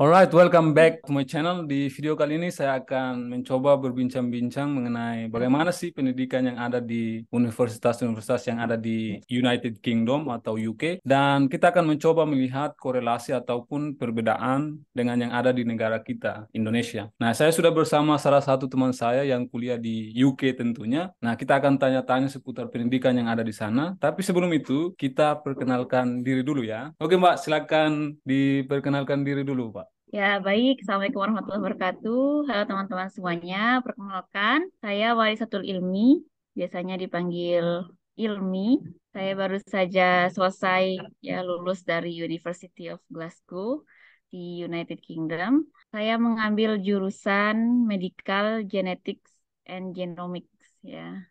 Alright, welcome back to my channel. Di video kali ini saya akan mencoba berbincang-bincang mengenai bagaimana sih pendidikan yang ada di universitas-universitas yang ada di United Kingdom atau UK. Dan kita akan mencoba melihat korelasi ataupun perbedaan dengan yang ada di negara kita, Indonesia. Nah, saya sudah bersama salah satu teman saya yang kuliah di UK tentunya. Nah, kita akan tanya-tanya seputar pendidikan yang ada di sana. Tapi sebelum itu, kita perkenalkan diri dulu ya. Oke, Mbak, silakan diperkenalkan diri dulu, Pak. Ya, baik. Assalamualaikum warahmatullahi wabarakatuh. Halo teman-teman semuanya. Perkenalkan, saya Warisatul Ilmi, biasanya dipanggil Ilmi. Saya baru saja selesai lulus dari University of Glasgow di United Kingdom. Saya mengambil jurusan Medical Genetics and Genomics ya.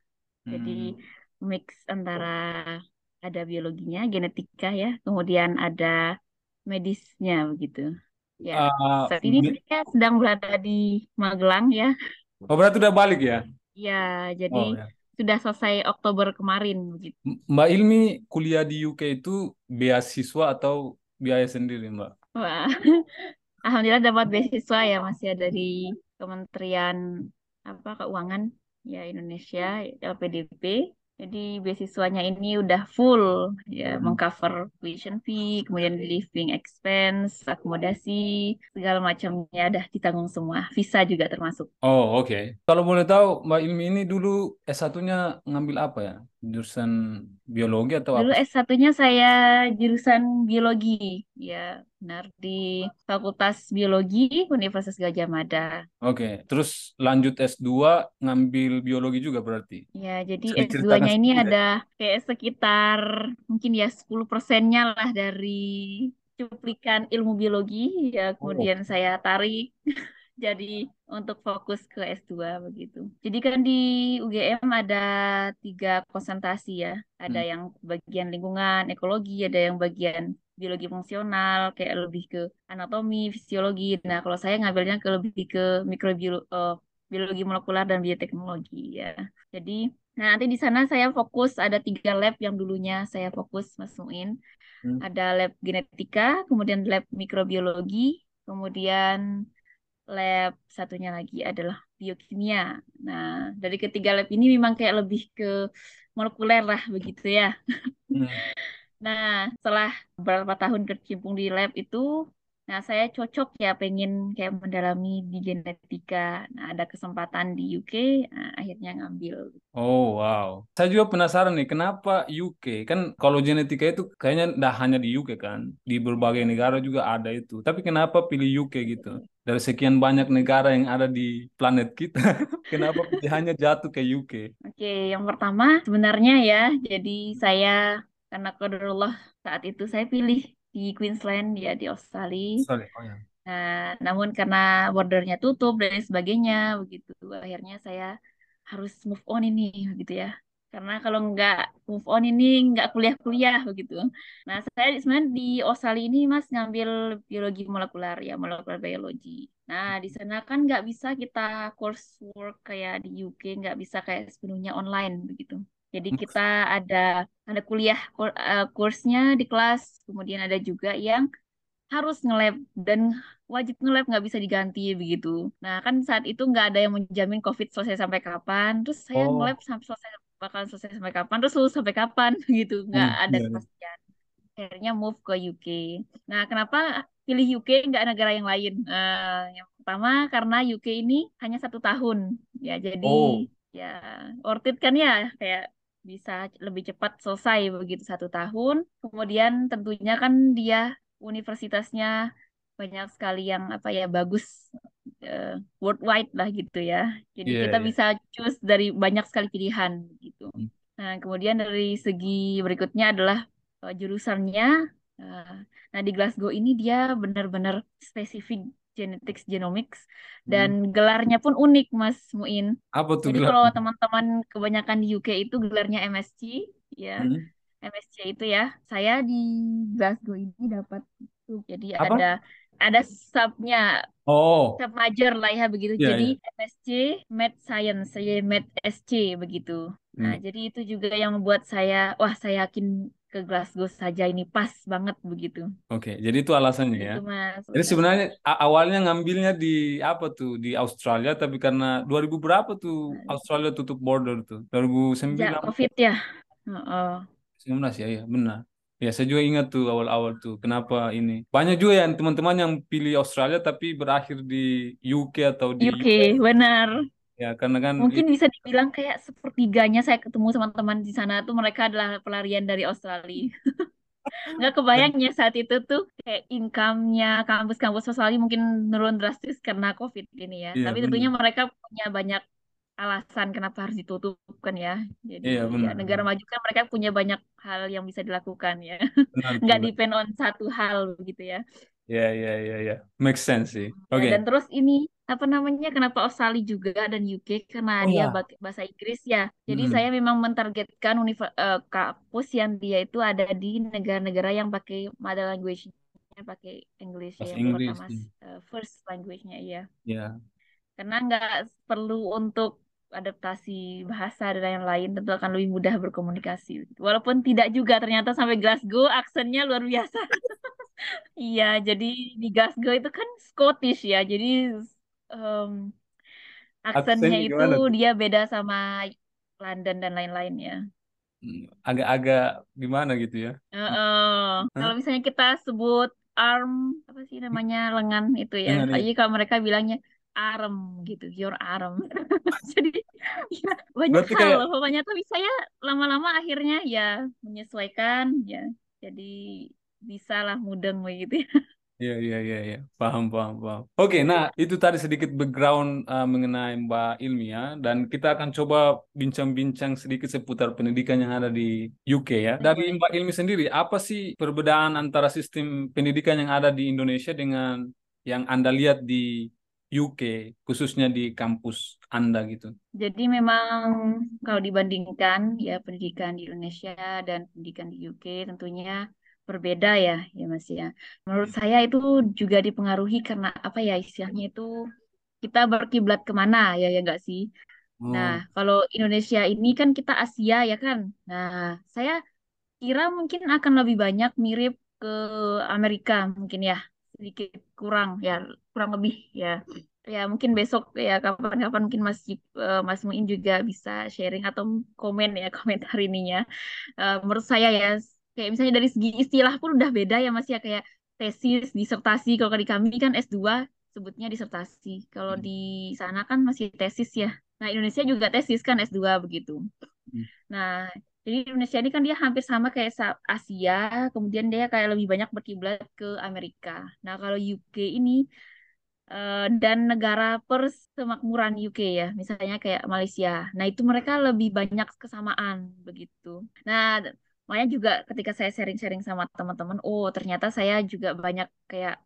Jadi Hmm. mix antara ada biologinya, genetika ya, kemudian ada medisnya begitu. Ya, Ah, saat ini saya sedang berada di Magelang ya. oh berarti udah balik ya? Ya, jadi Oh ya. sudah selesai Oktober kemarin begitu. Mbak Ilmi kuliah di UK itu beasiswa atau biaya sendiri, Mbak? Wah, alhamdulillah dapat beasiswa ya, masih ada di Kementerian Keuangan ya Indonesia, LPDP. Jadi beasiswanya ini udah full ya, Hmm. mengcover tuition fee, kemudian living expense, akomodasi, segala macamnya udah ditanggung semua. Visa juga termasuk. Oh, oke. Kalau boleh tahu, Mbak Ilmi ini dulu S1-nya ngambil apa ya? Jurusan biologi atau Dulu apa? S1-nya saya jurusan biologi, ya benar di Fakultas Biologi Universitas Gajah Mada. Oke, terus lanjut S2 ngambil biologi juga berarti. Ya, jadi Bisa diceritakan S2-nya ini sedikit ya? ada kayak sekitar mungkin ya 10%-nya lah dari cuplikan ilmu biologi, ya Oh, kemudian saya tarik jadi untuk fokus ke S2 begitu. Jadi kan di UGM ada 3 konsentrasi ya. Ada hmm. yang bagian lingkungan, ekologi, ada yang bagian biologi fungsional, kayak lebih ke anatomi, fisiologi. Nah, kalau saya ngambilnya lebih ke biologi molekuler dan bioteknologi ya. Jadi, nah nanti di sana saya fokus ada 3 lab yang dulunya saya fokus Mas Muin. Hmm. Ada lab genetika, kemudian lab mikrobiologi, kemudian lab satunya lagi adalah biokimia. Nah, dari ketiga lab ini memang kayak lebih ke molekuler lah begitu ya. Hmm. Nah, setelah beberapa tahun berkecimpung di lab itu, nah saya cocok ya pengen kayak mendalami di genetika. Nah, ada kesempatan di UK, nah, akhirnya ngambil. Oh wow, saya juga penasaran nih kenapa UK kan kalau genetika itu kayaknya dah hanya di UK kan, di berbagai negara juga ada itu. Tapi kenapa pilih UK gitu? Dari sekian banyak negara yang ada di planet kita, kenapa pilihannya jatuh ke UK? Oke, yang pertama sebenarnya ya, jadi saya karena qadarullah saat itu saya pilih di Queensland ya di Australia. Sorry, oh ya. Nah, namun karena bordernya tutup dan lain sebagainya, begitu, akhirnya saya harus move on ini, gitu ya. Karena kalau nggak move on ini nggak kuliah-kuliah, begitu. Nah, saya sebenarnya di Australia ini Mas ngambil biologi molekuler ya, molekular biology. Nah, di sana kan nggak bisa kita coursework kayak di UK, nggak bisa kayak sepenuhnya online, begitu. Jadi kita ada kuliah kursnya di kelas, kemudian ada juga yang harus nge-lab dan wajib nge-lab nggak bisa diganti begitu. Nah kan saat itu nggak ada yang menjamin COVID selesai sampai kapan. Terus saya nge-lab Oh, sampai selesai bakalan selesai sampai kapan. Terus lulus sampai kapan gitu. Nggak ada iya, iya. kepastian. Akhirnya move ke UK. Nah kenapa pilih UK nggak negara yang lain? Yang pertama karena UK ini hanya 1 tahun. Ya jadi Oh, ya worth it kan ya kayak bisa lebih cepat selesai begitu 1 tahun. Kemudian tentunya kan dia universitasnya banyak sekali yang apa ya bagus eh, worldwide lah gitu ya. Jadi iya, kita iya. bisa choose dari banyak sekali pilihan gitu. Nah, kemudian dari segi berikutnya adalah jurusannya. Eh, Nah, di Glasgow ini dia benar-benar spesifik genetics genomics dan Hmm. gelarnya pun unik, Mas Muin. Apa tuh Jadi kalau gelarnya? teman-teman kebanyakan di UK itu gelarnya MSc, ya Hmm. MSc itu ya. Saya di Glasgow ini dapat itu. Jadi ada Apa? ada subnya, Oh, sub major lah ya begitu. iya, Jadi iya. MSc Math Science, saya Math SC begitu. Nah, Hmm. jadi itu juga yang membuat saya, wah saya yakin ke Glasgow saja ini pas banget begitu. Oke, jadi itu alasannya ya. Gitu Mas. Jadi sebenarnya awalnya ngambilnya di apa tuh? Di Australia, tapi karena 2000 berapa tuh Australia tutup border tuh? Sejak 2009, COVID ya. Heeh. 19 ya, ya benar. Ya saya juga ingat tuh awal-awal tuh. Kenapa ini? Banyak juga yang teman-teman yang pilih Australia tapi berakhir di UK atau di US. UK, benar. Ya karena kan Mungkin bisa dibilang kayak sepertiganya saya ketemu sama teman di sana tuh mereka adalah pelarian dari Australia. Nggak kebayang ya saat itu tuh kayak income-nya kampus-kampus Australia mungkin menurun drastis karena COVID ini ya. iya Tapi benar. tentunya mereka punya banyak alasan kenapa harus ditutup kan ya. Jadi Iya ya benar. negara maju kan mereka punya banyak hal yang bisa dilakukan ya. Benar tuh. Nggak depend on satu hal begitu ya. Iya, iya, iya, iya. Make sense sih. Ya, Oke. dan terus ini apa namanya kenapa Australia juga dan UK karena Oh dia ya. bahasa Inggris ya. Jadi saya Hmm. memang mentargetkan kampus yang dia itu ada di negara-negara yang pakai mother language-nya pakai English ya Bahasa yang Inggris. pertama first language-nya ya. Ya. Karena nggak perlu untuk adaptasi bahasa dan lain-lain tentu akan lebih mudah berkomunikasi. Walaupun tidak juga ternyata sampai Glasgow aksennya luar biasa. Iya, jadi di Glasgow itu kan Scottish ya, jadi em, aksennya Aksennya itu gimana tuh? dia beda sama London dan lain-lain ya. Agak-agak gimana gitu ya? Kalau Hah? misalnya kita sebut arm, apa sih namanya lengan itu ya, Dengan ya. jadi kalau mereka bilangnya arm gitu, your arm. Jadi ya, banyak Berarti hal, kayak pokoknya tapi saya lama-lama akhirnya ya menyesuaikan ya, jadi bisa lah mudeng begitu. iya, iya, iya, iya. Paham, paham, paham. Oke, nah itu tadi sedikit background mengenai Mbak Ilmi ya. Dan kita akan coba bincang-bincang sedikit seputar pendidikan yang ada di UK ya. Ya, Dari boleh. Mbak Ilmi sendiri, apa sih perbedaan antara sistem pendidikan yang ada di Indonesia dengan yang Anda lihat di UK, khususnya di kampus Anda gitu? Jadi memang kalau dibandingkan ya pendidikan di Indonesia dan pendidikan di UK tentunya berbeda ya ya Mas ya. Menurut saya itu juga dipengaruhi karena apa ya istilahnya itu kita berkiblat kemana ya ya enggak sih. Nah Oh, kalau Indonesia ini kan kita Asia ya kan. Nah saya kira mungkin akan lebih banyak mirip ke Amerika mungkin ya sedikit kurang ya kurang lebih ya. Ya mungkin besok ya kapan-kapan mungkin Mas Muin juga bisa sharing atau komen ya komentar ininya. Menurut saya ya kayak misalnya dari segi istilah pun udah beda ya Mas ya kayak tesis, disertasi. Kalau di kami kan S2 sebutnya disertasi. Kalau di sana kan masih tesis ya. Nah, Indonesia juga tesis kan S2 begitu. Nah, jadi Indonesia ini kan dia hampir sama kayak Asia, kemudian dia kayak lebih banyak berkiblat ke Amerika. Nah, kalau UK ini dan negara persemakmuran UK ya, misalnya kayak Malaysia. Nah, itu mereka lebih banyak kesamaan begitu. Nah, makanya juga ketika saya sharing-sharing sama teman-teman, oh ternyata saya juga banyak kayak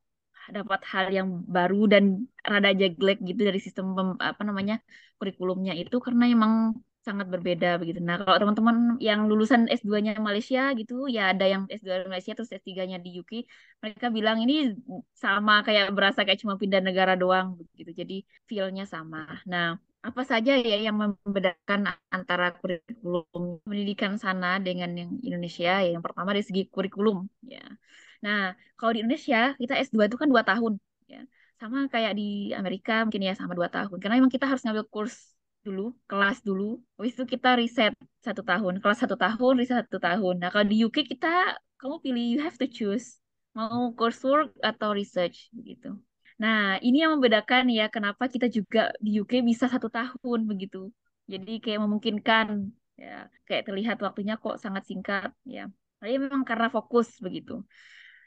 dapat hal yang baru dan rada jeglek gitu dari sistem apa namanya kurikulumnya itu karena emang sangat berbeda begitu. Nah, kalau teman-teman yang lulusan S2-nya Malaysia gitu, ya ada yang S2 di Malaysia terus S3-nya di UK, mereka bilang ini sama kayak berasa kayak cuma pindah negara doang begitu. Jadi feel-nya sama. Nah, apa saja ya yang membedakan antara kurikulum pendidikan sana dengan yang Indonesia? Ya, yang pertama dari segi kurikulum ya. Nah, kalau di Indonesia kita S2 itu kan 2 tahun ya. Sama kayak di Amerika mungkin ya sama 2 tahun. Karena memang kita harus ngambil kurs dulu, kelas dulu. Habis itu kita riset 1 tahun, kelas 1 tahun, riset 1 tahun. Nah, kalau di UK kita kamu pilih you have to choose mau coursework atau research begitu. Nah, ini yang membedakan ya kenapa kita juga di UK bisa 1 tahun begitu. Jadi kayak memungkinkan ya kayak terlihat waktunya kok sangat singkat ya. Tapi memang karena fokus begitu.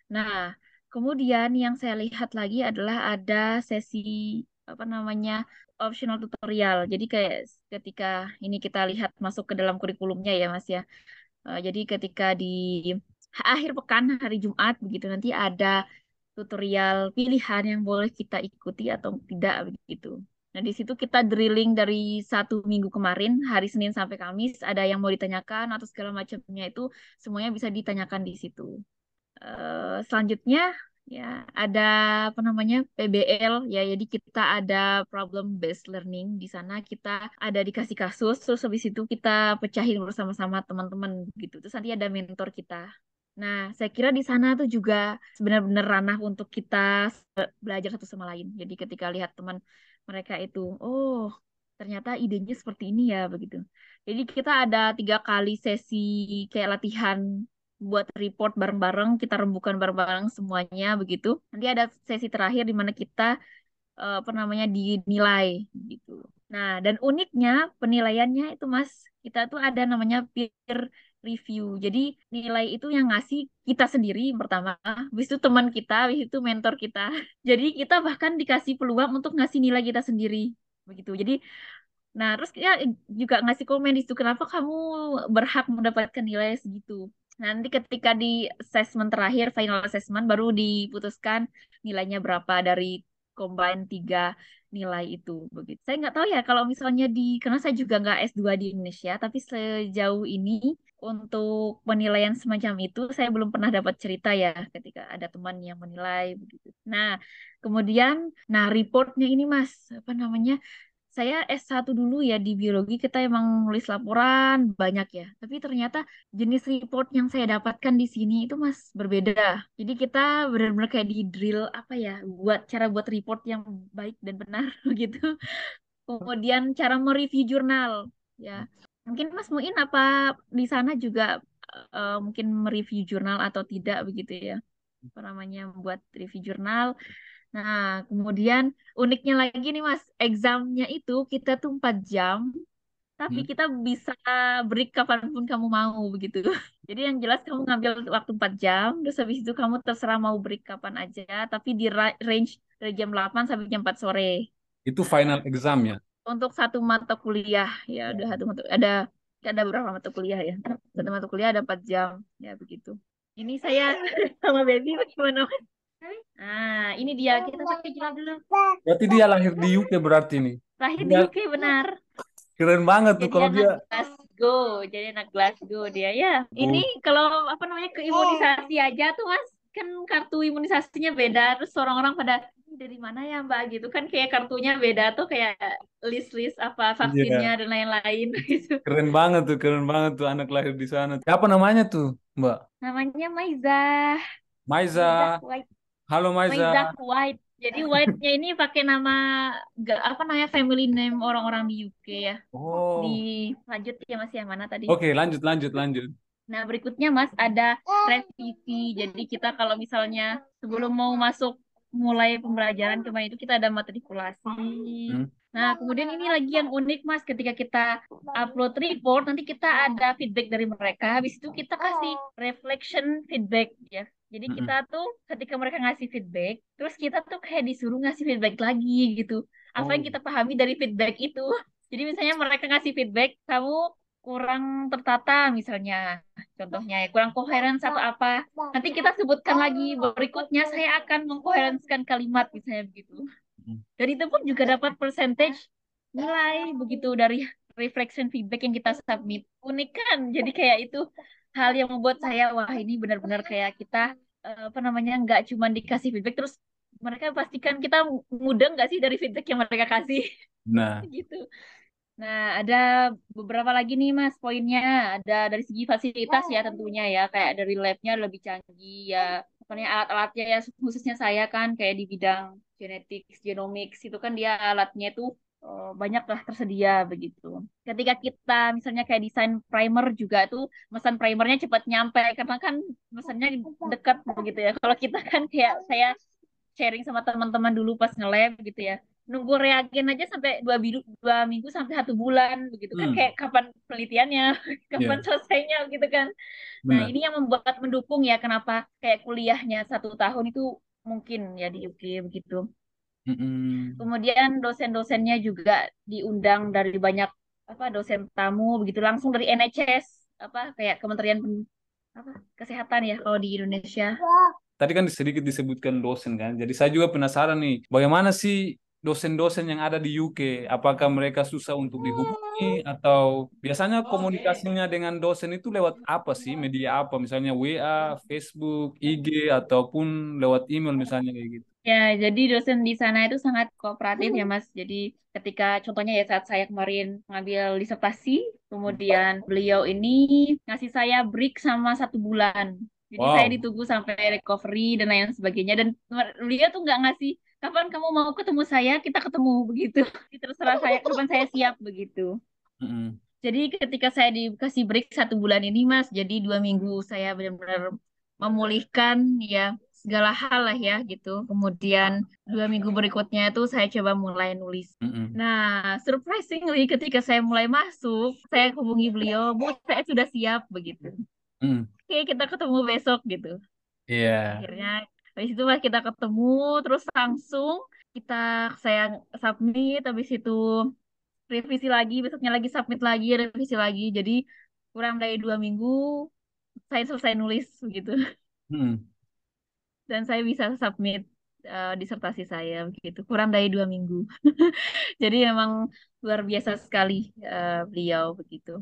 Nah, kemudian yang saya lihat lagi adalah ada sesi apa namanya optional tutorial. Jadi kayak ketika ini kita lihat masuk ke dalam kurikulumnya ya Mas ya. Jadi ketika di akhir pekan hari Jumat begitu nanti ada tutorial pilihan yang boleh kita ikuti atau tidak begitu. Nah, di situ kita drilling dari 1 minggu kemarin, hari Senin sampai Kamis, ada yang mau ditanyakan atau segala macamnya itu semuanya bisa ditanyakan di situ. Selanjutnya Ya, ada apa namanya PBL ya. Jadi kita ada problem based learning di sana. Kita ada dikasih kasus, terus habis itu kita pecahin bersama-sama teman-teman gitu. Terus nanti ada mentor kita. Nah, saya kira di sana tuh juga benar-benar ranah untuk kita belajar satu sama lain. Jadi ketika lihat teman mereka itu, oh ternyata idenya seperti ini ya begitu. Jadi kita ada 3 kali sesi kayak latihan buat report bareng-bareng, kita rembukan bareng-bareng semuanya begitu. Nanti ada sesi terakhir di mana kita apa namanya dinilai gitu. Nah, dan uniknya penilaiannya itu Mas, kita tuh ada namanya peer review. Jadi nilai itu yang ngasih kita sendiri pertama, habis itu teman kita, habis itu mentor kita. Jadi kita bahkan dikasih peluang untuk ngasih nilai kita sendiri begitu. Jadi nah, terus ya juga ngasih komen di situ, kenapa kamu berhak mendapatkan nilai segitu. Nanti ketika di assessment terakhir, final assessment, baru diputuskan nilainya berapa dari combine 3 nilai itu. Begitu. Saya nggak tahu ya kalau misalnya karena saya juga nggak S2 di Indonesia, tapi sejauh ini untuk penilaian semacam itu, saya belum pernah dapat cerita ya ketika ada teman yang menilai begitu. Nah, kemudian, nah reportnya ini Mas, apa namanya? Saya S1 dulu ya di biologi kita emang nulis laporan banyak ya. Tapi ternyata jenis report yang saya dapatkan di sini itu Mas berbeda. Jadi kita benar-benar kayak di drill apa ya, buat report yang baik dan benar begitu. Kemudian cara mereview jurnal ya. Mungkin Mas Muin apa di sana juga mungkin mereview jurnal atau tidak begitu ya. Apa namanya buat review jurnal. Nah, kemudian uniknya lagi nih Mas, examnya itu kita tuh 4 jam, tapi Hmm. kita bisa break kapanpun kamu mau begitu. Jadi yang jelas kamu ngambil waktu 4 jam, terus habis itu kamu terserah mau break kapan aja, tapi di range dari jam 8 sampai jam 4 sore. Itu Nah, final exam ya. untuk satu mata kuliah ya udah satu mata ada beberapa mata kuliah ya. Satu mata kuliah ada 4 jam ya begitu. Ini saya sama baby bagaimana? Nah, ini dia. Kita pakai jilbab dulu. Berarti dia lahir di UK berarti nih. Lahir di Dia UK benar. keren banget tuh Jadi kalau anak dia. Glasgow. Jadi anak Glasgow dia ya. Ini Oh, kalau apa namanya ke imunisasi aja tuh Mas, kan kartu imunisasinya beda. Terus orang-orang pada "Ini dari mana ya Mbak gitu kan kayak kartunya beda tuh kayak list-list apa vaksinnya iya. dan lain-lain gitu. Keren banget tuh anak lahir di sana. Siapa namanya tuh, Mbak? Namanya Maizah. Maizah Maiza. White. Halo Maizah Maiza. White. Jadi White-nya ini pakai nama apa namanya family name orang-orang di UK ya. Oh, Dilanjut ya Mas yang mana tadi? oke, lanjut, lanjut, lanjut. Nah, berikutnya Mas ada revisi. Jadi kita kalau misalnya sebelum mau masuk mulai pembelajaran kemarin itu kita ada matrikulasi. Hmm. Nah, kemudian ini lagi yang unik Mas, ketika kita upload report nanti kita ada feedback dari mereka. Habis itu kita kasih reflection feedback ya. Jadi kita Mm-mm. tuh ketika mereka ngasih feedback, terus kita tuh kayak disuruh ngasih feedback lagi gitu. Apa yang Oh, kita pahami dari feedback itu. Jadi misalnya mereka ngasih feedback, kamu kurang tertata misalnya, contohnya ya, kurang koheren satu apa. Nanti kita sebutkan lagi berikutnya saya akan mengkoherenskan kalimat misalnya begitu. mm. Dan itu pun juga dapat percentage nilai begitu dari reflection feedback yang kita submit. Unik kan? Jadi kayak itu hal yang membuat saya wah ini benar-benar kayak kita apa namanya nggak cuma dikasih feedback terus mereka pastikan kita mudah nggak sih dari feedback yang mereka kasih Nah, gitu. Nah, ada beberapa lagi nih Mas poinnya. Ada dari segi fasilitas ya tentunya ya, kayak dari labnya lebih canggih ya. Makanya alat-alatnya ya khususnya saya kan kayak di bidang genetics, genomics itu kan dia alatnya itu banyak lah tersedia begitu. Ketika kita misalnya kayak desain primer juga tuh pesan primernya cepat nyampe karena kan pesannya dekat begitu ya. Kalau kita kan kayak saya sharing sama teman-teman dulu pas nge-lab gitu ya nunggu reagen aja sampai 2 minggu sampai 1 bulan begitu kan hmm, kayak kapan penelitiannya kapan ya, selesainya gitu kan. Nah benar. ini yang membuat mendukung ya kenapa kayak kuliahnya 1 tahun itu mungkin ya di UK begitu. Mm-mm. Kemudian dosen-dosennya juga diundang dari banyak apa dosen tamu begitu langsung dari NHS apa kayak Kementerian apa Kesehatan ya kalau di Indonesia. Tadi kan sedikit disebutkan dosen kan. Jadi saya juga penasaran nih, bagaimana sih dosen-dosen yang ada di UK? Apakah mereka susah untuk dihubungi atau biasanya komunikasinya dengan dosen itu lewat apa sih? Media apa? Misalnya WA, Facebook, IG ataupun lewat email misalnya kayak gitu. Ya, jadi dosen di sana itu sangat kooperatif ya, Mas. Jadi ketika contohnya ya saat saya kemarin mengambil disertasi, kemudian beliau ini ngasih saya break sama 1 bulan. Jadi saya Wow. ditunggu sampai recovery dan lain sebagainya. Dan beliau tuh nggak ngasih, kapan kamu mau ketemu saya, kita ketemu begitu. Terserah saya kapan saya siap begitu. Mm-mm. Jadi ketika saya dikasih break 1 bulan ini, Mas, jadi 2 minggu saya benar-benar memulihkan ya segala hal lah ya gitu. Kemudian 2 minggu berikutnya itu saya coba mulai nulis. Mm-mm. Nah, surprisingly ketika saya mulai masuk, saya hubungi beliau, Bu, saya sudah siap begitu. Mm. Oke, kita ketemu besok gitu. Iya. Akhirnya habis itu pas kita ketemu, terus langsung kita saya submit, habis itu revisi lagi, besoknya lagi submit lagi, revisi lagi. Jadi kurang dari 2 minggu saya selesai nulis begitu. Mm. Dan saya bisa submit disertasi saya begitu. Kurang dari 2 minggu. Jadi memang luar biasa sekali beliau begitu.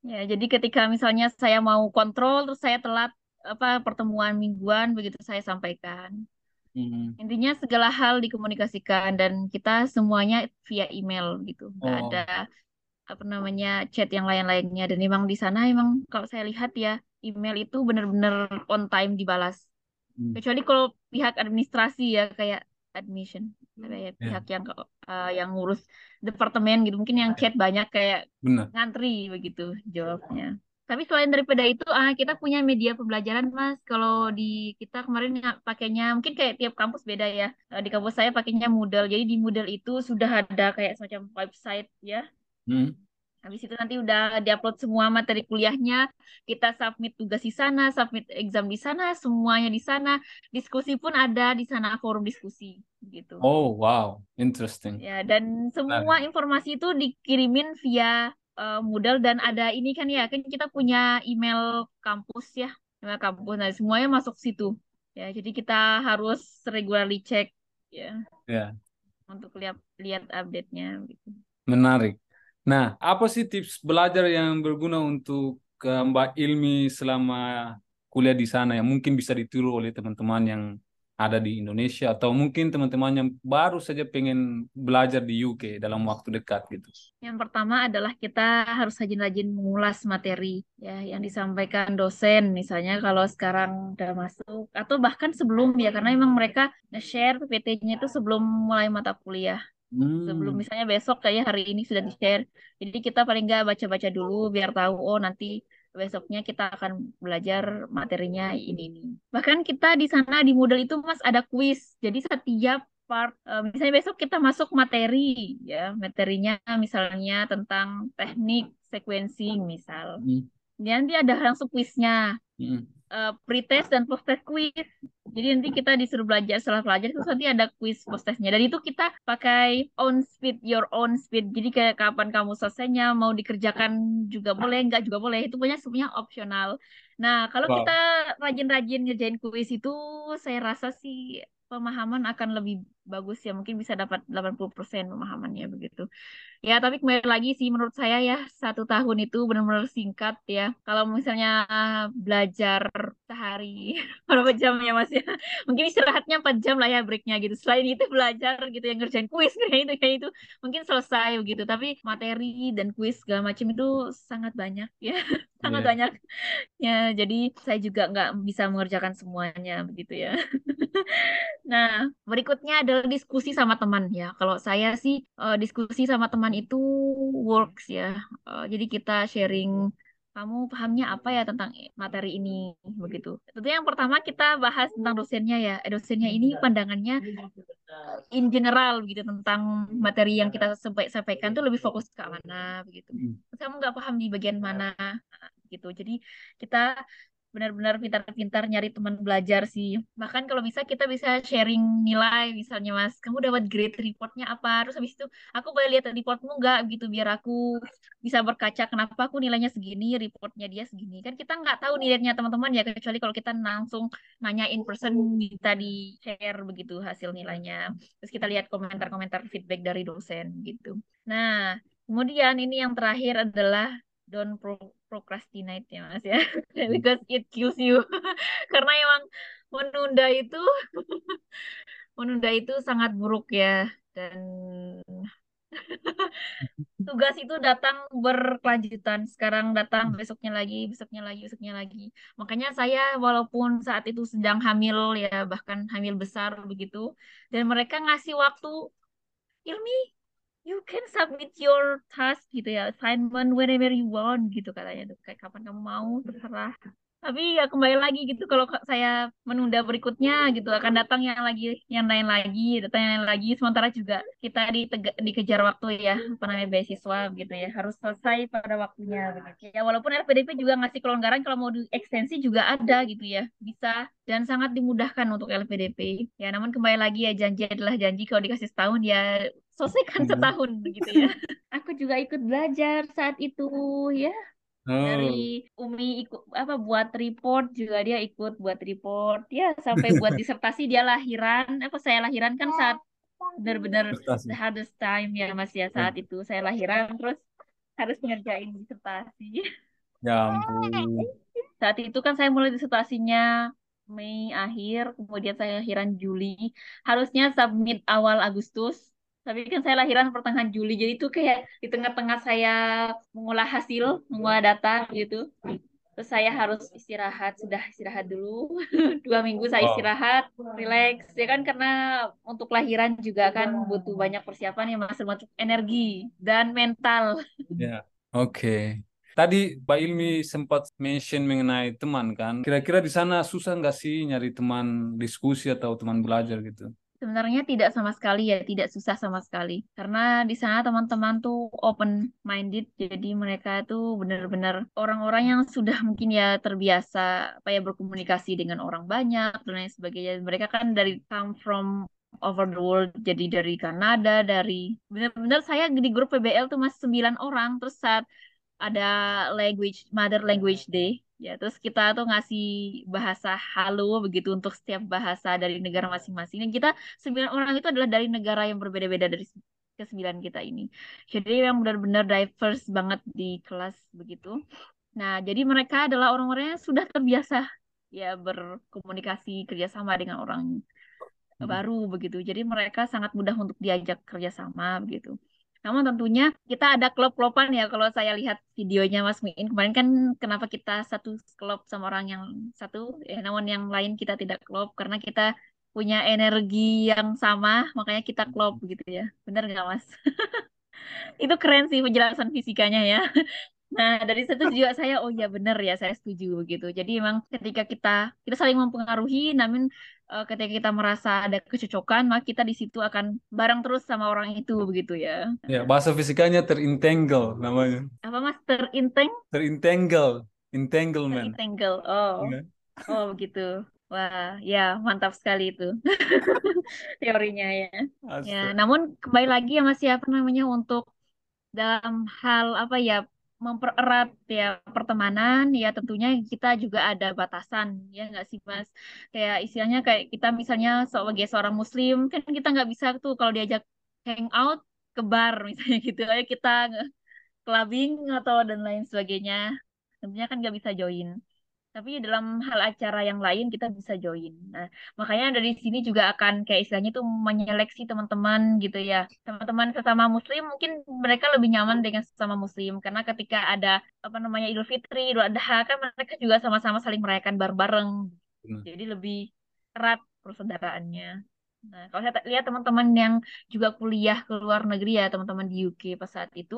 Ya, jadi ketika misalnya saya mau kontrol terus saya telat apa pertemuan mingguan begitu saya sampaikan. Mm. Intinya segala hal dikomunikasikan dan kita semuanya via email gitu. Nggak ada Oh. apa namanya chat yang lain-lainnya dan memang di sana emang kalau saya lihat ya email itu benar-benar on time dibalas Mm. kecuali kalau pihak administrasi ya kayak admission kayak Ya, pihak yang yang ngurus departemen gitu mungkin yang chat banyak kayak benar. ngantri begitu jawabnya. Tapi selain daripada itu kita punya media pembelajaran Mas kalau di kita kemarin pakainya mungkin kayak tiap kampus beda ya. Di kampus saya pakainya Moodle jadi di Moodle itu sudah ada kayak semacam website ya. Mm. Habis itu nanti udah diupload semua materi kuliahnya, kita submit tugas di sana, submit exam di sana, semuanya di sana. Diskusi pun ada di sana, forum diskusi gitu. Oh, wow. Interesting. Ya, dan semua Menarik. informasi itu dikirimin via Moodle dan ada ini kan ya, kan kita punya email kampus ya, email kampus. Nah, semuanya masuk situ. Ya, jadi kita harus regularly check ya Ya, untuk lihat lihat update-nya gitu. menarik. Nah, apa sih tips belajar yang berguna untuk Mbak Ilmi selama kuliah di sana yang mungkin bisa ditiru oleh teman-teman yang ada di Indonesia atau mungkin teman-teman yang baru saja pengen belajar di UK dalam waktu dekat gitu. Yang pertama adalah kita harus rajin-rajin mengulas materi ya yang disampaikan dosen misalnya kalau sekarang udah masuk atau bahkan sebelum ya karena memang mereka nge-share PPT-nya itu sebelum mulai mata kuliah. Sebelum Hmm. misalnya besok kayak hari ini sudah di-share. Jadi kita paling nggak baca-baca dulu biar tahu oh nanti besoknya kita akan belajar materinya ini. Bahkan kita di sana di Moodle itu Mas ada kuis. Jadi setiap part misalnya besok kita masuk materi ya, materinya misalnya tentang teknik sequencing misal. Hmm. Dia nanti ada langsung kuisnya Hmm. pretest dan post-test quiz. Jadi nanti kita disuruh belajar setelah belajar terus nanti ada quiz post-testnya. Dan itu kita pakai own speed, your own speed. Jadi kayak kapan kamu selesainya, mau dikerjakan juga boleh, enggak juga boleh. Itu punya semuanya opsional. Nah, kalau kita Wow. rajin-rajin ngerjain kuis itu, saya rasa sih pemahaman akan lebih bagus ya. Mungkin bisa dapat 80% pemahamannya begitu. Ya, tapi kembali lagi sih menurut saya ya 1 tahun itu benar-benar singkat ya. Kalau misalnya belajar sehari berapa jam ya Mas ya? Mungkin istirahatnya 4 jam lah ya breaknya gitu. Selain itu belajar gitu yang ngerjain kuis kayak itu mungkin selesai begitu. Tapi materi dan kuis segala macam itu sangat banyak ya, sangat Ya. banyak ya. Jadi saya juga nggak bisa mengerjakan semuanya begitu ya. Nah, berikutnya adalah diskusi sama teman ya. Kalau saya sih diskusi sama teman itu works ya. Jadi kita sharing kamu pahamnya apa ya tentang materi ini begitu. Tentu yang pertama kita bahas tentang dosennya ya. Dosennya ini pandangannya in general gitu tentang materi yang kita sampaikan tuh lebih fokus ke mana begitu. Hmm. Kamu nggak paham di bagian mana gitu. Jadi kita benar-benar pintar-pintar nyari teman belajar sih. Bahkan kalau bisa kita bisa sharing nilai, misalnya Mas, kamu dapat grade reportnya apa? Terus habis itu aku boleh lihat reportmu nggak gitu, biar aku bisa berkaca kenapa aku nilainya segini, reportnya dia segini. Kan kita nggak tahu nilainya teman-teman ya, kecuali kalau kita langsung nanya in person, kita di share begitu hasil nilainya. Terus kita lihat komentar-komentar feedback dari dosen gitu. Nah, kemudian ini yang terakhir adalah don't procrastinate ya Mas ya. Because it kills you. Karena emang menunda itu menunda itu sangat buruk ya. Dan tugas itu datang berkelanjutan. Sekarang datang, besoknya lagi, besoknya lagi, besoknya lagi. Makanya saya walaupun saat itu sedang hamil ya, bahkan hamil besar begitu, dan mereka ngasih waktu, Ilmi, you can submit your task gitu ya, assignment whenever you want gitu katanya tuh. Kayak kapan kamu mau, terserah. Tapi ya kembali lagi gitu, kalau saya menunda berikutnya gitu akan datang yang lagi, yang lain lagi, datang yang lain lagi. Sementara juga kita dikejar waktu ya, apa namanya, beasiswa gitu ya, harus selesai pada waktunya begitu. Ya walaupun LPDP juga ngasih kelonggaran kalau mau diekstensi juga ada gitu ya, bisa dan sangat dimudahkan untuk LPDP. Ya namun kembali lagi ya, janji adalah janji, kalau dikasih setahun ya selesaikan setahun begitu ya. Aku juga ikut belajar saat itu ya, dari Oh. Umi ikut apa buat report, juga dia ikut buat report ya, sampai buat disertasi dia lahiran apa saya lahiran kan saat benar-benar the Prestasi. hardest time ya Mas ya, saat itu saya lahiran terus harus ngerjain disertasi. Ya ampun. Saat itu kan saya mulai disertasinya Mei akhir, kemudian saya lahiran Juli, harusnya submit awal Agustus, tapi kan saya lahiran pertengahan Juli, jadi itu kayak di tengah-tengah saya mengolah hasil, mengolah data gitu. Terus saya harus istirahat, sudah istirahat dulu. 2 minggu saya Wow. istirahat, relax. Ya kan karena untuk lahiran juga kan butuh banyak persiapan ya Mas, termasuk energi dan mental. Ya. Oke. Tadi Pak Ilmi sempat mention mengenai teman kan. Kira-kira di sana susah nggak sih nyari teman diskusi atau teman belajar gitu? Sebenarnya tidak sama sekali ya, tidak susah sama sekali. Karena di sana teman-teman tuh open minded, jadi mereka tuh benar-benar orang-orang yang sudah mungkin ya terbiasa apa ya berkomunikasi dengan orang banyak dan lain sebagainya. Mereka kan dari come from over the world, jadi dari Kanada, dari benar-benar saya di grup PBL tuh mas 9 orang, terus saat ada mother language day ya, terus kita tuh ngasih bahasa halo begitu untuk setiap bahasa dari negara masing-masing, dan kita 9 orang itu adalah dari negara yang berbeda-beda dari kesembilan kita ini, jadi yang benar-benar diverse banget di kelas begitu. Nah jadi mereka adalah orang-orang yang sudah terbiasa ya berkomunikasi kerjasama dengan orang baru begitu. Jadi mereka sangat mudah untuk diajak kerjasama begitu. Namun tentunya kita ada klub-klopan ya. Kalau saya lihat videonya Mas Miin kemarin kan, kenapa kita satu klub sama orang yang satu, namun yang lain kita tidak klub karena kita punya energi yang sama, makanya kita klub begitu ya. Benar nggak Mas? Itu keren sih penjelasan fisikanya ya. Nah, dari situ juga saya, oh ya benar ya, saya setuju begitu. Jadi memang ketika kita kita saling mempengaruhi, namun ketika kita merasa ada kecocokan, maka kita di situ akan bareng terus sama orang itu begitu ya. Ya, bahasa fisikanya terentangle namanya. Apa Mas, terinteng, Terentangle, entanglement. terentangle. Oh, Ya. oh begitu. Wah, ya mantap sekali itu teorinya ya. Ya, Astaga. namun kembali lagi ya Mas ya, apa namanya, untuk dalam hal apa ya, mempererat ya pertemanan ya, tentunya kita juga ada batasan ya nggak sih Mas, kayak istilahnya kayak kita misalnya sebagai seorang muslim kan kita nggak bisa tuh kalau diajak hangout ke bar misalnya gitu, ayo kita clubbing atau dan lain sebagainya, tentunya kan nggak bisa join, tapi dalam hal acara yang lain kita bisa join. Nah, makanya dari sini juga akan kayak istilahnya tuh menyeleksi teman-teman gitu ya. Teman-teman sesama muslim mungkin mereka lebih nyaman dengan sesama muslim karena ketika ada apa namanya Idul Fitri, Idul Adha kan mereka juga sama-sama saling merayakan bareng-bareng. Jadi lebih erat persaudaraannya Nah, kalau saya lihat teman-teman yang juga kuliah ke luar negeri ya, teman-teman di UK pas saat itu,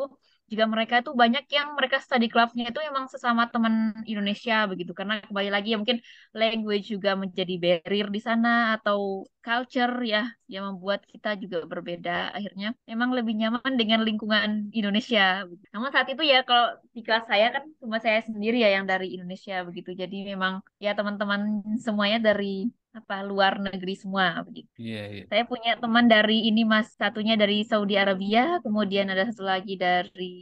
juga mereka tuh banyak yang mereka study clubnya itu emang sesama teman Indonesia begitu. Karena kembali lagi ya mungkin language juga menjadi barrier di sana atau culture ya yang membuat kita juga berbeda. Akhirnya memang lebih nyaman dengan lingkungan Indonesia. Namun saat itu ya kalau di kelas saya kan cuma saya sendiri ya yang dari Indonesia begitu. Jadi memang ya teman-teman semuanya dari apa luar negeri semua begitu. Iya, iya. Saya punya teman dari ini Mas, satunya dari Saudi Arabia, kemudian ada satu lagi dari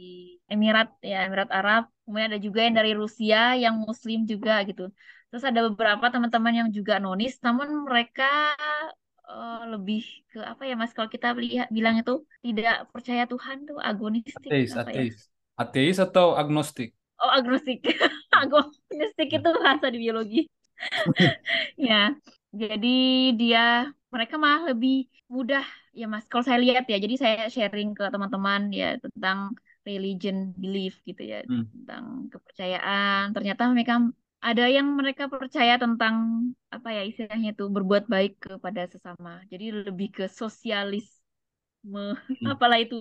Emirat ya, Emirat Arab, kemudian ada juga yang dari Rusia yang Muslim juga gitu. Terus ada beberapa teman-teman yang juga nonis, namun mereka lebih ke apa ya Mas? Kalau kita lihat bilang itu tidak percaya Tuhan tuh agonistik Ateis, apa ya? ateis. Ateis atau agnostik? Oh agnostik, agnostik itu bahasa di biologi. Ya, jadi dia mereka malah lebih mudah ya Mas. Kalau saya lihat ya, jadi saya sharing ke teman-teman ya tentang religion belief gitu ya, Hmm. tentang kepercayaan. Ternyata mereka ada yang mereka percaya tentang apa ya istilahnya itu berbuat baik kepada sesama. Jadi lebih ke sosialisme, Hmm. apalah itu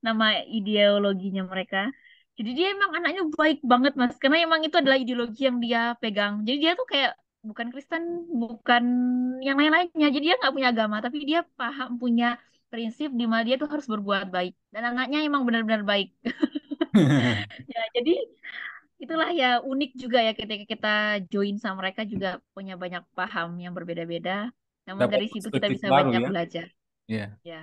nama ideologinya mereka. Jadi dia emang anaknya baik banget Mas, karena emang itu adalah ideologi yang dia pegang. Jadi dia tuh kayak bukan Kristen, bukan yang lain-lainnya. Jadi dia nggak punya agama, tapi dia paham punya prinsip di mana dia tuh harus berbuat baik. Dan anaknya emang benar-benar baik. Ya, jadi itulah ya unik juga ya ketika kita join sama mereka juga punya banyak paham yang berbeda-beda. Namun Dapat dari situ kita perspektif bisa baru banyak ya. belajar. Iya. Ya,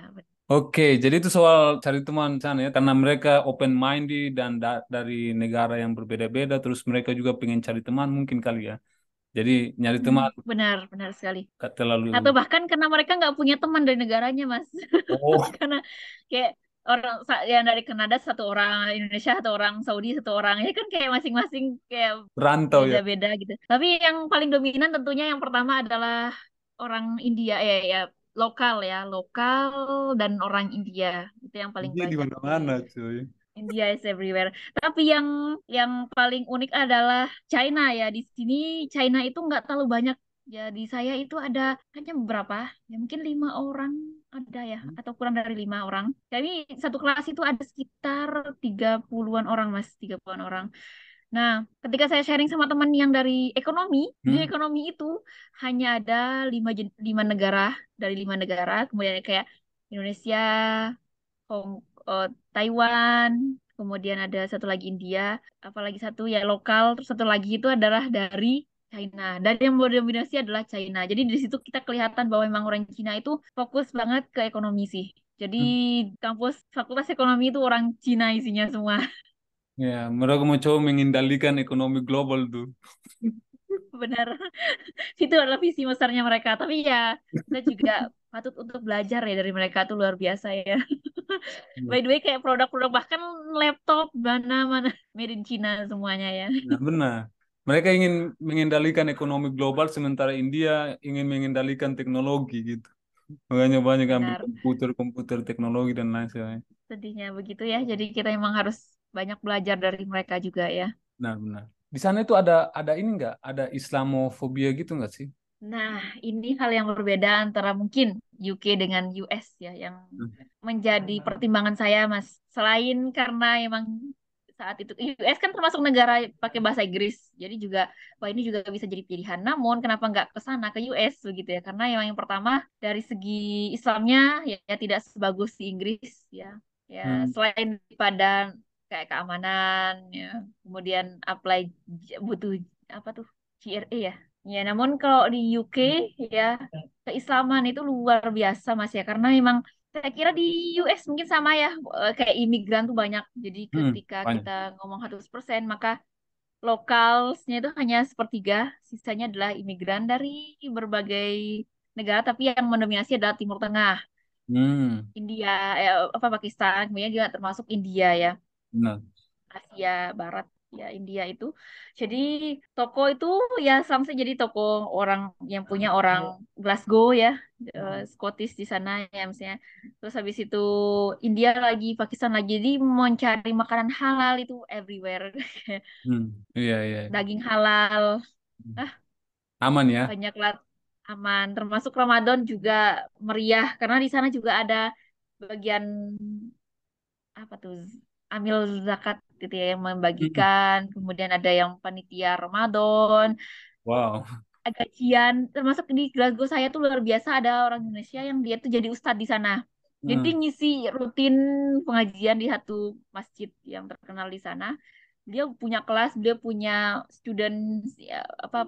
Oke, jadi itu soal cari teman sana ya, karena mereka open minded dan dari negara yang berbeda-beda, terus mereka juga pengen cari teman mungkin kali ya. Jadi nyari teman benar, benar sekali. gak terlalu. Atau bahkan karena mereka nggak punya teman dari negaranya, Mas. Oh, Karena kayak orang yang dari Kanada satu orang, Indonesia satu orang, Saudi satu orang, ya kan kayak masing-masing kayak rantau ya. beda-beda gitu. Tapi yang paling dominan tentunya yang pertama adalah orang India ya lokal ya, lokal dan orang India itu yang paling Dia di banyak di mana-mana cuy. India is everywhere. Tapi yang paling unik adalah China ya. Di sini China itu nggak terlalu banyak. Ya di saya itu ada hanya beberapa, ya mungkin 5 orang ada ya, atau kurang dari 5 orang. Kami satu kelas itu ada sekitar 30-an orang mas, 30-an orang. Nah, ketika saya sharing sama teman yang dari ekonomi, di Hmm? ekonomi itu hanya ada 5 negara dari 5 negara, kemudian kayak Indonesia, Hong, Taiwan, kemudian ada satu lagi India, apalagi satu ya lokal, terus satu lagi itu adalah dari China. Dan yang mendominasi adalah China. Jadi di situ kita kelihatan bahwa memang orang Cina itu fokus banget ke ekonomi sih. Jadi Hmm. kampus fakultas ekonomi itu orang Cina isinya semua. Ya, mereka mau coba mengendalikan ekonomi global tuh. Benar. Itu adalah visi besarnya mereka. Tapi ya kita juga patut untuk belajar ya dari mereka tuh luar biasa ya. Hmm. By the way, kayak produk-produk bahkan laptop mana-mana made in China semuanya ya. Nah, benar. Mereka ingin mengendalikan ekonomi global, sementara India ingin mengendalikan teknologi gitu. Makanya banyak ambil Benar, komputer, teknologi dan lain sebagainya. sedihnya begitu ya. Jadi kita emang harus banyak belajar dari mereka juga ya. Nah, benar. Di sana itu ada ini nggak? Ada Islamofobia gitu nggak sih? Nah, ini hal yang berbeda antara mungkin UK dengan US ya, yang menjadi pertimbangan saya, Mas. Selain karena emang saat itu US kan termasuk negara pakai bahasa Inggris, jadi juga wah ini juga bisa jadi pilihan. Namun kenapa nggak ke sana ke US begitu ya? Karena yang pertama dari segi Islamnya ya tidak sebagus di Inggris ya. Ya Hmm. selain pada kayak keamanan ya, kemudian apply butuh apa tuh GRE ya. Ya, namun kalau di UK ya keislaman itu luar biasa Mas ya karena memang saya kira di US mungkin sama ya kayak imigran tuh banyak. Jadi ketika Banyak. kita ngomong 100% maka lokalsnya itu hanya sepertiga, sisanya adalah imigran dari berbagai negara tapi yang mendominasi adalah Timur Tengah, Hmm, India, apa Pakistan, kemudian juga termasuk India ya. benar. Asia Barat ya India itu. Jadi toko itu ya sama saja jadi toko orang yang punya orang Glasgow ya, Scottish di sana ya misalnya. Terus habis itu India lagi, Pakistan lagi. Jadi mencari makanan halal itu everywhere. Hmm, iya, iya. Daging halal. Ah, Aman ya? banyak lah. aman. Termasuk Ramadan juga meriah karena di sana juga ada bagian apa tuh amil zakat gitu ya yang Mm. membagikan, kemudian ada yang panitia Ramadan, Wow. gajian, termasuk di Glasgow saya tuh luar biasa ada orang Indonesia yang dia tuh jadi ustadz di sana. Jadi Mm. ngisi rutin pengajian di satu masjid yang terkenal di sana. Dia punya kelas, dia punya students ya, apa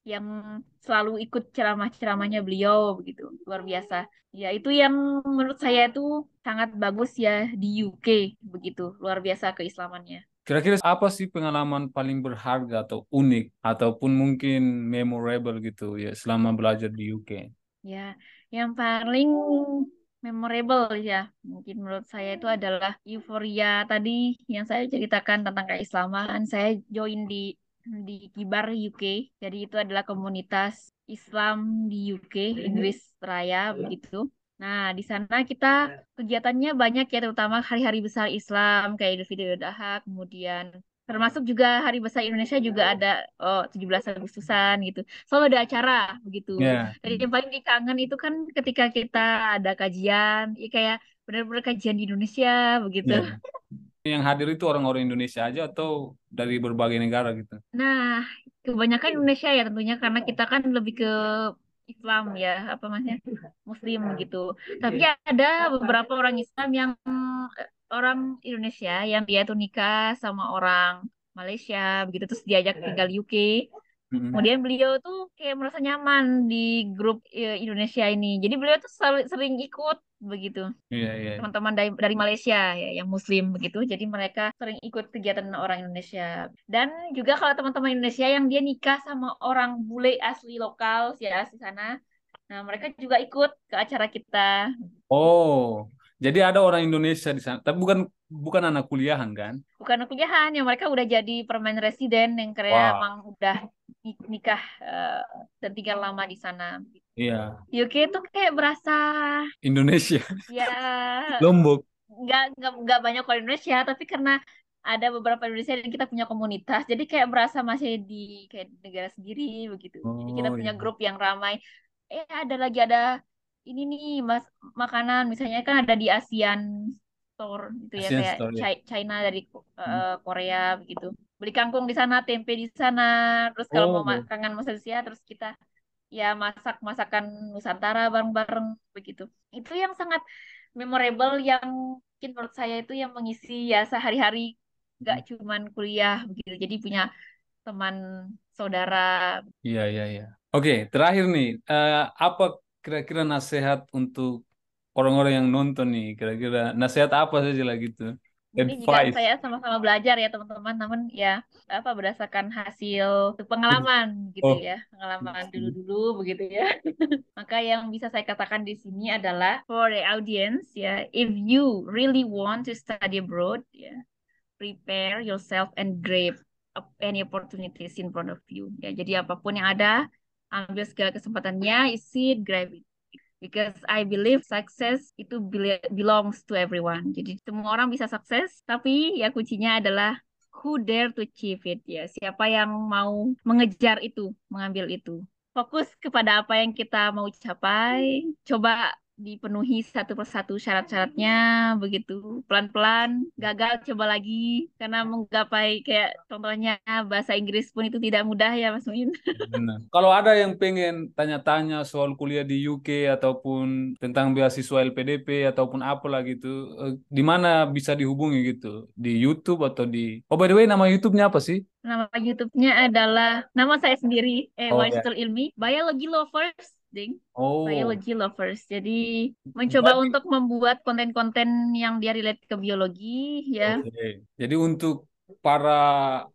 yang selalu ikut ceramah-ceramahnya beliau begitu. Luar biasa. Ya, itu yang menurut saya itu sangat bagus ya di UK begitu. Luar biasa keislamannya. Kira-kira apa sih pengalaman paling berharga atau unik ataupun mungkin memorable gitu ya selama belajar di UK? Ya, yang paling memorable ya, mungkin menurut saya itu adalah euforia tadi yang saya ceritakan tentang keislaman. Saya join di Kibar UK. Jadi itu adalah komunitas Islam di UK, Inggris Raya begitu. Nah, di sana kita kegiatannya banyak ya, terutama hari-hari besar Islam kayak Idul Fitri, Idul Adha, kemudian termasuk juga hari besar Indonesia juga ada 17 Agustusan gitu. Selalu ada acara begitu. Ya, Dan yang paling dikangen itu kan ketika kita ada kajian, ya kayak benar-benar kajian di Indonesia begitu. ya. Yang hadir itu orang-orang Indonesia aja atau dari berbagai negara gitu? Nah, kebanyakan Indonesia ya tentunya karena kita kan lebih ke Islam ya, apa maksudnya Muslim gitu. Tapi ada beberapa orang Islam yang orang Indonesia yang dia tuh nikah sama orang Malaysia begitu terus diajak tinggal di UK. Mm-mm. Kemudian beliau tuh kayak merasa nyaman di grup Indonesia ini. Jadi beliau tuh sering ikut begitu. Iya, iya. Teman-teman dari Malaysia ya yang Muslim begitu. Jadi mereka sering ikut kegiatan orang Indonesia. Dan juga kalau teman-teman Indonesia yang dia nikah sama orang bule asli lokal ya asli sana. Nah, mereka juga ikut ke acara kita. Oh, jadi ada orang Indonesia di sana, tapi bukan bukan anak kuliahan kan? Bukan kuliahan yang mereka udah jadi permanent resident yang karena Wah, emang udah nikah dan tinggal lama di sana. iya, UK tuh kayak berasa Indonesia, ya Lombok. nggak banyak orang Indonesia tapi karena ada beberapa Indonesia dan kita punya komunitas jadi kayak berasa masih di kayak negara sendiri begitu jadi kita Oh, punya iya. grup yang ramai ada lagi ada ini nih mas makanan misalnya kan ada di ASEAN Store gitu ya Asian kayak Story. Ya. China dari Korea begitu beli kangkung di sana tempe di sana terus kalau mau Oh, kangen malaysia terus kita ya masak masakan Nusantara bareng-bareng begitu. Itu yang sangat memorable yang mungkin menurut saya itu yang mengisi ya sehari-hari gak cuman kuliah begitu. Jadi punya teman saudara. iya, iya, iya. Oke, terakhir nih, apa kira-kira nasihat untuk orang-orang yang nonton nih? Kira-kira nasihat apa saja lah gitu? Ini juga Advice. saya sama-sama belajar ya teman-teman, namun ya apa berdasarkan hasil pengalaman gitu Oh, ya, pengalaman dulu-dulu begitu ya. Maka yang bisa saya katakan di sini adalah for the audience ya, if you really want to study abroad ya, prepare yourself and grab up any opportunities in front of you. Ya, jadi apapun yang ada, ambil segala kesempatannya, isi it, grab it. Because I believe success itu belongs to everyone. Jadi semua orang bisa sukses, tapi ya kuncinya adalah who dare to achieve it ya. Siapa yang mau mengejar itu, mengambil itu. Fokus kepada apa yang kita mau capai, coba dipenuhi satu persatu syarat-syaratnya begitu pelan-pelan gagal coba lagi karena menggapai kayak contohnya bahasa Inggris pun itu tidak mudah ya Mas Min. benar. Kalau ada yang pengen tanya-tanya soal kuliah di UK ataupun tentang beasiswa LPDP ataupun apalah gitu, di mana bisa dihubungi gitu? Di YouTube atau di... Oh, by the way, nama YouTube-nya apa sih? Nama YouTube-nya adalah nama saya sendiri, Oh ya. Waisatul Ilmi, Biology Lovers, ding. Oh, Biology Lovers. Jadi mencoba jadi untuk membuat konten-konten yang dia relate ke biologi, ya. oke. Jadi untuk para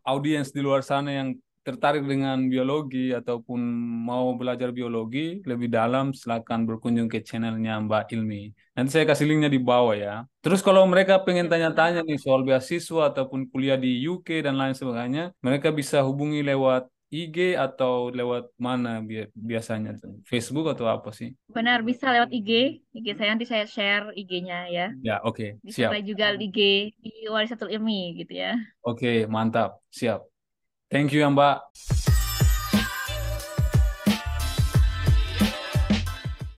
audiens di luar sana yang tertarik dengan biologi ataupun mau belajar biologi lebih dalam, silakan berkunjung ke channelnya Mbak Ilmi. Nanti saya kasih linknya di bawah ya. Terus kalau mereka pengen tanya-tanya nih soal beasiswa ataupun kuliah di UK dan lain sebagainya, mereka bisa hubungi lewat IG atau lewat mana biasanya tuh? Facebook atau apa sih? Benar bisa lewat IG saya nanti saya share IG-nya ya. Ya, oke, siap. Disertai juga IG di Warisatul Ilmi gitu ya. Oke, mantap. Siap. Thank you ya, Mbak.